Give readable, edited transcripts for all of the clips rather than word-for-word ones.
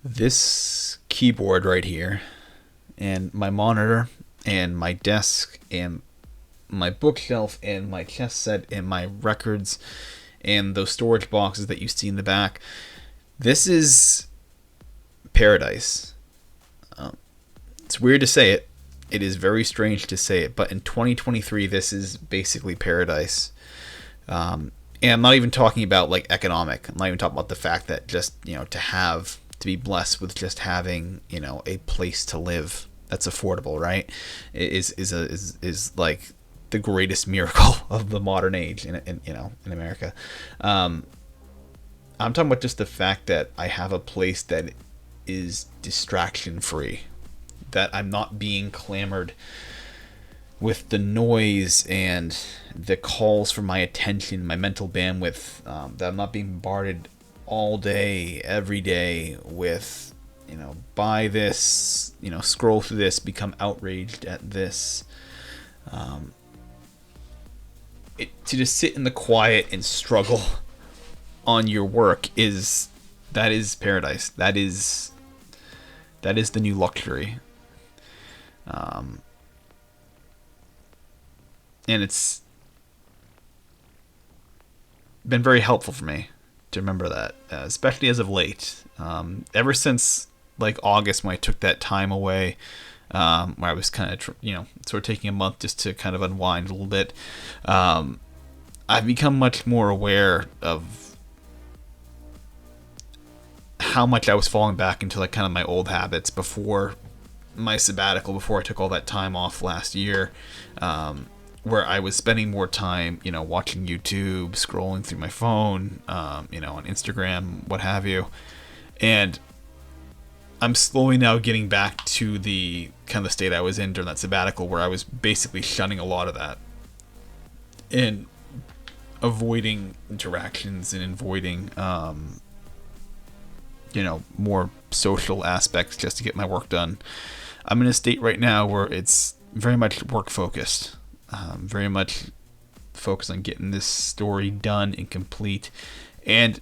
This keyboard right here, and my monitor, and my desk, and my bookshelf, and my chess set, and my records, and those storage boxes that you see in the back. This is paradise. It's weird to say it. It is very strange to say it, but in 2023, this is basically paradise. And I'm not even talking about like economic. I'm not even talking about the fact that just to be blessed with just having a place to live that's affordable, right? Is like the greatest miracle of the modern age in America. I'm talking about just the fact that I have a place that is distraction free, that I'm not being clamored with the noise and the calls for my attention, my mental bandwidth, that I'm not being bombarded all day, every day with, buy this, scroll through this, become outraged at this. To just sit in the quiet and struggle on your work is paradise. That is the new luxury. And it's been very helpful for me to remember that, especially as of late. Ever since like August, when I took that time away, where I was kind of sort of taking a month just to kind of unwind a little bit. I've become much more aware of how much I was falling back into like kind of my old habits before my sabbatical, before I took all that time off last year, where I was spending more time, watching YouTube, scrolling through my phone, on Instagram, what have you. And I'm slowly now getting back to the kind of state I was in during that sabbatical, where I was basically shunning a lot of that and avoiding interactions and avoiding, more social aspects just to get my work done. I'm in a state right now where it's very much work focused, very much focused on getting this story done and complete. And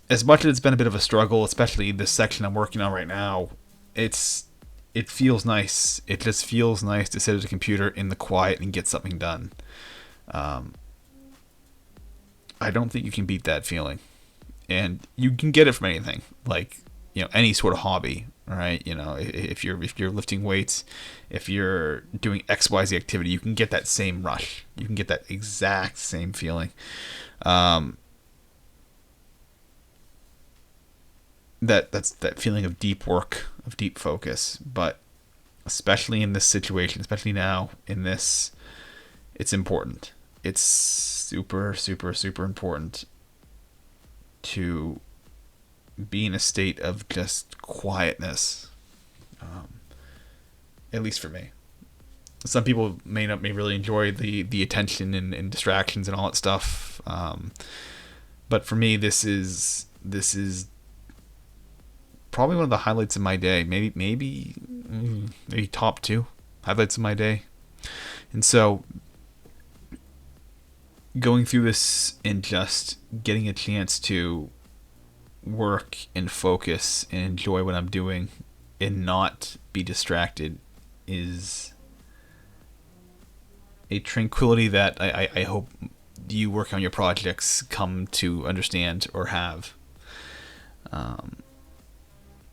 as much as it's been a bit of a struggle, especially this section I'm working on right now, it feels nice. It just feels nice to sit at a computer in the quiet and get something done. I don't think you can beat that feeling. And you can get it from anything, like, any sort of hobby, right? If you're lifting weights, if you're doing XYZ activity, you can get that same rush. You can get that exact same feeling. That's that feeling of deep work, of deep focus. But especially in this situation, especially now in this, it's important. It's super, super, super important to be in a state of just quietness, at least for me. Some people may really enjoy the attention and distractions and all that stuff, but for me, this is probably one of the highlights of my day. Maybe top 2 highlights of my day. And so going through this and just getting a chance to work and focus and enjoy what I'm doing and not be distracted is a tranquility that I hope you work on your projects come to understand or have.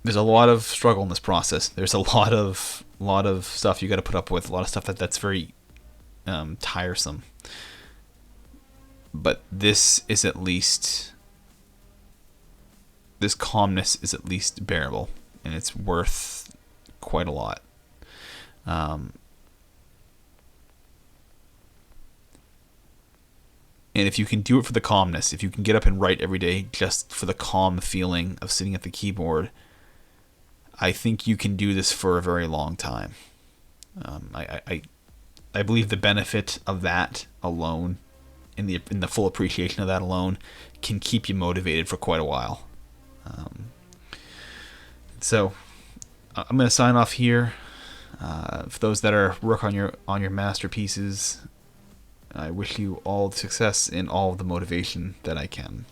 There's a lot of struggle in this process. There's a lot of stuff you got to put up with, a lot of stuff that's very tiresome. But this calmness is at least bearable, and it's worth quite a lot. And if you can do it for the calmness, if you can get up and write every day just for the calm feeling of sitting at the keyboard, I think you can do this for a very long time. I believe the benefit of that alone, in the full appreciation of that alone, can keep you motivated for quite a while. So I'm going to sign off here. For those that are work on your masterpieces, I wish you all the success and all the motivation that I can.